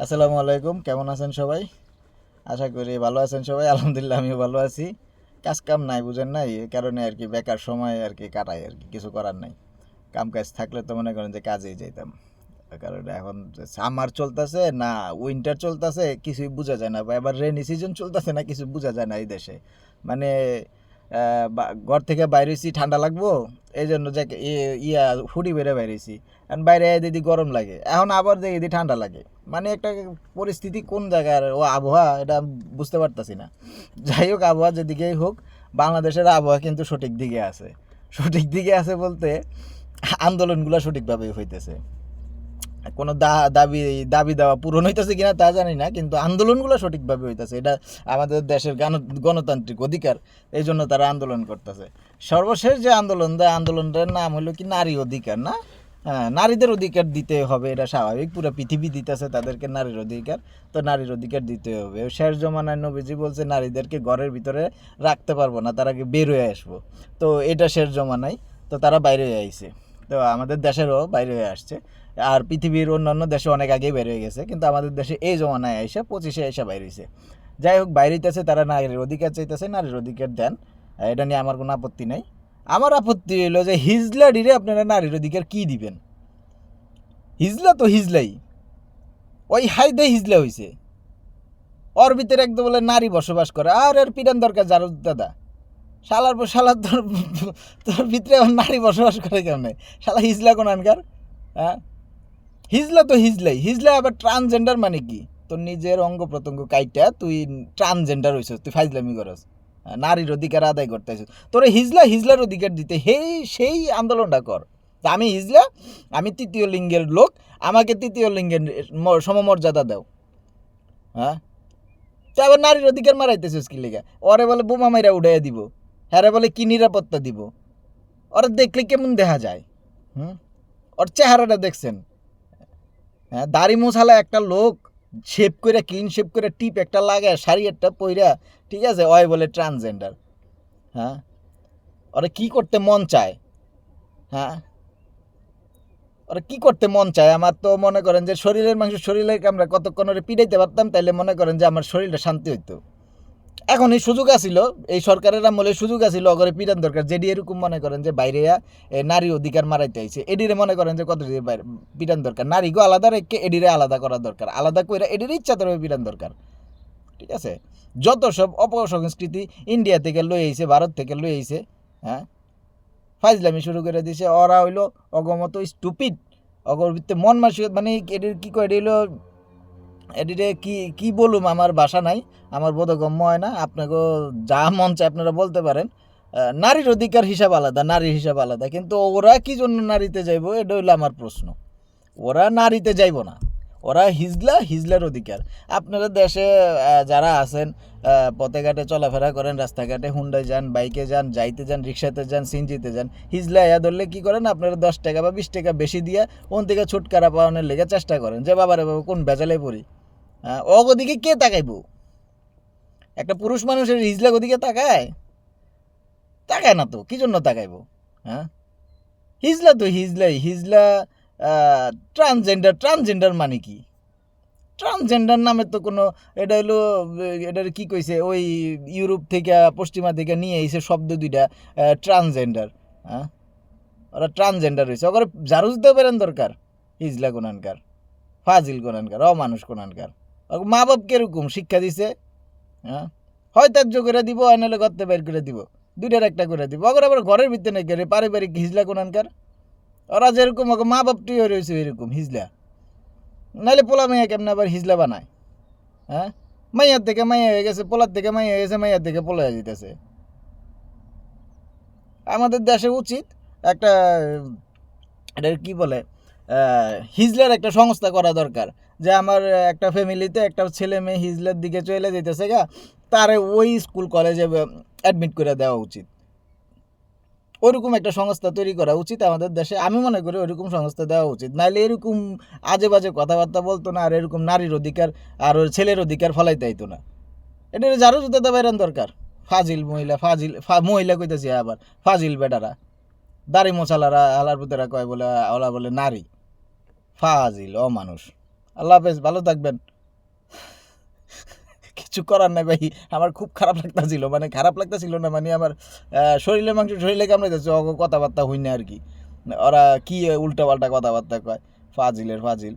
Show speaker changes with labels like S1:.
S1: আসসালামু আলাইকুম, কেমন আছেন সবাই? আশা করি ভালো আছেন সবাই। আলহামদুলিল্লাহ আমিও ভালো আছি। কাজ কাম নাই, বুঝেন নাই, এই কারণে আর কি বেকার সময় আর কি কাটাই, আর কি কিছু করার নাই। কাম কাজ থাকলে তো মনে করেন যে কাজেই যাইতাম। কারণ এখন সামার চলতেছে না, উইন্টার চলতেছে, কিছুই বোঝা যায় না, বা এবার রেনি সিজন চলতেছে না, কিছু বোঝা যায় না এই দেশে। মানে ঘর থেকে বাইরেছি ঠান্ডা লাগবো, এই জন্য যে ইয়া হুডি বেড়ে বাইরেছি, এখন বাইরে দিদি গরম লাগে, এখন আবার দেখি দিদি ঠান্ডা লাগে। মানে একটা পরিস্থিতি কোন জায়গার ও আবহাওয়া এটা বুঝতে পারতাছি না। যাই হোক, আবহাওয়া যেদিকেই হোক, বাংলাদেশের আবহাওয়া কিন্তু সঠিক দিকে আছে। সঠিক দিকে আছে বলতে আন্দোলনগুলো সঠিকভাবে হইতেছে। কোনো দাবি দাবি দেওয়া পূরণ হইতেছে কিনা তা জানি না, কিন্তু আন্দোলনগুলো সঠিকভাবে হইতেছে, এটা আমাদের দেশের গণতান্ত্রিক অধিকার, এই জন্য তারা আন্দোলন করতেছে। সর্বশেষ যে আন্দোলনটার নাম হলো কি নারী অধিকার, না? হ্যাঁ, নারীদের অধিকার দিতে হবে, এটা স্বাভাবিক, পুরো পৃথিবী দিতেছে তাদেরকে নারীর অধিকার, তো নারীর অধিকার দিতে হবে। শেষ জমানায় নবীজি বলছে নারীদেরকে ঘরের ভিতরে রাখতে পারবো না, তারা বের হয়ে আসবো। তো এটা শেষ জমানায়, তো তারা বাইরে হয়ে আইছে। তো আমাদের দেশেরও বাইরে হয়ে আসছে, আর পৃথিবীর অন্যান্য দেশে অনেক আগেই বের হয়ে গেছে, কিন্তু আমাদের দেশে এই জমানায় এসে 25-এ এসে বাইরে হয়েছে। যাই হোক, বাইরে হইতেছে, তারা নারীর অধিকার চাইতেছে, নারীর অধিকার দেন, এটা নিয়ে আমার কোনো আপত্তি নাই। আমার আপত্তি হইলো যে হিজলা ডিরে আপনারা নারীর অধিকার কি দিবেন? হিজলা তো হিজলাই, ওই হাইদে হিজলা হইছে, ওর ভিতরে একদম বলে নারী বসবাস করে, আর এর পিরান দরকার জারুদ দাদা। শালার পর শালার তোর তোর ভিতরে আবার নারী বসবাস করে কেমনে? শালা হিজলা কোনানকার। হ্যাঁ, হিজলা তো হিজলাই, হিজলা আবার ট্রান্সজেন্ডার মানে কি? তোর নিজের অঙ্গ প্রত্যঙ্গ কাইটা তুই ট্রান্সজেন্ডার হইছিস, তুই ফাইজলামি করস, নারীর অধিকার আদায় করতে আসিস। তোর হিজলার অধিকার দিতে সেই আন্দোলনটা কর। তা আমি হিজলা, আমি তৃতীয় লিঙ্গের লোক, আমাকে তৃতীয় লিঙ্গের সমমর্যাদা দাও। হ্যাঁ, তো আবার নারীর অধিকার মারাইতেছিস কি লেগা? ওরে বলে বোমা মাইরা উড়াইয়া দিব, হ্যাঁ বলে কি নিরাপত্তা দিব? ওরা দেখলে কেমন দেখা যায়? হুম, ওর চেহারাটা দেখছেন? হ্যাঁ, দাড়ি মোছালা একটা লোক, শেপ করে, ক্লিন শেপ করে, টিপ একটা লাগায়, শাড়ি একটা পইরা, ঠিক আছে, ওই বলে ট্রান্সজেন্ডার। হ্যাঁ, ওরা কি করতে মন চায়? হ্যাঁ, ওরা কি করতে মন চায়? আমার তো মনে করেন যে শরীরের মাংস শরীরের আমরা কতক্ষণ ওরে পিড়াইতে পারতাম, তাইলে মনে করেন যে আমার শরীরটা শান্তি হইতো। এখন এই সুযোগ আসিল, এই সরকারের আমলে সুযোগ আসিল অগরে পিরান দরকার, যেডি এরকম মনে করেন যে বাইরে নারী অধিকার মারাইতে আইছে, এডিরে মনে করেন যে কত পিরান দরকার, নারীকে আলাদা রেখে এডিরে আলাদা করা দরকার, আলাদা করে এডিরে ইচ্ছা তরবে পিরান দরকার। ঠিক আছে, যত সব অপসংস্কৃতি ইন্ডিয়া থেকে লই আইছে, ভারত থেকে লই আইছে, হ্যাঁ, ফাইজলামি শুরু করে দিছে। ওরা হইলো অগমত স্টুপিড, অগর ভিত্তে মন মানসিক, মানে এটির কি কয়, এটি হইলো, এটিরে কি কি বলুম, আমার ভাষা নাই, আমার বোধগম্য হয় না। আপনাকে যা মন চায় আপনারা বলতে পারেন। নারীর অধিকার হিসাব আলাদা, নারীর হিসাব আলাদা, কিন্তু ওরা কি জন্য নারীতে যাইব, এটা হইলো আমার প্রশ্ন। ওরা নারীতে যাইব না, ওরা হিজলার অধিকার। আপনারা দেশে যারা আছেন, পথে ঘাটে চলাফেরা করেন, রাস্তাঘাটে হুন্ডায় যান, বাইকে যান, যাইতে যান, রিক্সাতে যান, সিনজিতে যান, হিজলা ইয়া ধরলে কী করেন আপনারা? 10 টাকা বা 20 টাকা বেশি দিয়ে ওন থেকে ছুটকারা পাওয়ানোর লেগে চেষ্টা করেন, যে বাবারে বাবা কোন বেজালে পড়ি। ওদিকে কে তাকাইব? একটা পুরুষ মানুষের হিজলা ওদিকে তাকায়? তাকায় না তো, কি জন্য তাকাইব? হ্যাঁ, হিজলা তো হিজলা। ট্রান্সজেন্ডার মানে কি? ট্রান্সজেন্ডার নামে তো কোনো, এটা হলো, এটার কি কইছে ওই ইউরোপ থেকে, পশ্চিমা থেকে নিয়ে এসে শব্দ দুইটা, ট্রান্সজেন্ডার। হ্যাঁ, ওরা ট্রান্সজেন্ডার হয়েছে, ওরা ঝাড়ু দিতে পারেন দরকার। হিজলা কোনানকার, ফাজিল কোনানকার, অমানুষ কোনানকার। মা বাপ কিরকম শিক্ষা দিছে? হ্যাঁ, হয় ত্যায্য করে দিব, হয় নাহলে গর্তে বের করে দিব, দুইটার একটা করে দিব। ওরা আবার ঘরের ভিতরে নেই করে পারিবারিক হিজলা কোনানকার। ওরা যেরকম মা বাপটি রয়েছে এরকম হিজলা, নাহলে পোলা মেয়ে কেমন আবার হিজলা বানায়? হ্যাঁ, মাইয়ার থেকে মাইয়া হয়ে গেছে, পোলার থেকে মাইয়া হয়ে গেছে, মাইয়ার থেকে পোলা হয়ে যেতেছে। আমাদের দেশে উচিত একটা, এটা কি বলে, হিজলার একটা সংস্থা করা দরকার, যে আমার একটা ফ্যামিলিতে একটা ছেলে মেয়ে হিজলার দিকে চলে যেতেছে গা, তারে ওই স্কুল কলেজে অ্যাডমিট করে দেওয়া উচিত। ওরকম একটা সংস্থা তৈরি করা উচিত আমাদের দেশে, আমি মনে করি ওইরকম সংস্থা দেওয়া উচিত। নাহলে এরকম আজে বাজে কথাবার্তা বলতো না, আর এরকম নারীর অধিকার আর ওর ছেলের অধিকার ফলাইতে আইতো না। এটা যারও জুতাতে বাইরান দরকার। ফাজিল মহিলা, মহিলা কইতেছি আবার, ফাজিল বেটারা, দাড়ি মোছালারা, আলার পুতেরা কয় বলে, ওলা বলে নারী, ফাজিল অমানুষ। আল্লাহ হাফেজ, ভালো থাকবেন। কিছু করার নাই ভাই, আমার খুব খারাপ লাগতেছিল, মানে খারাপ লাগতেছিল না, মানে আমার শরীরে মাংস শরীরে কামড়াইতেছে কথাবার্তা হই না আর কি। ওরা কি উল্টা পাল্টা কথাবার্তা কয়, ফাজিলের ফাজিল।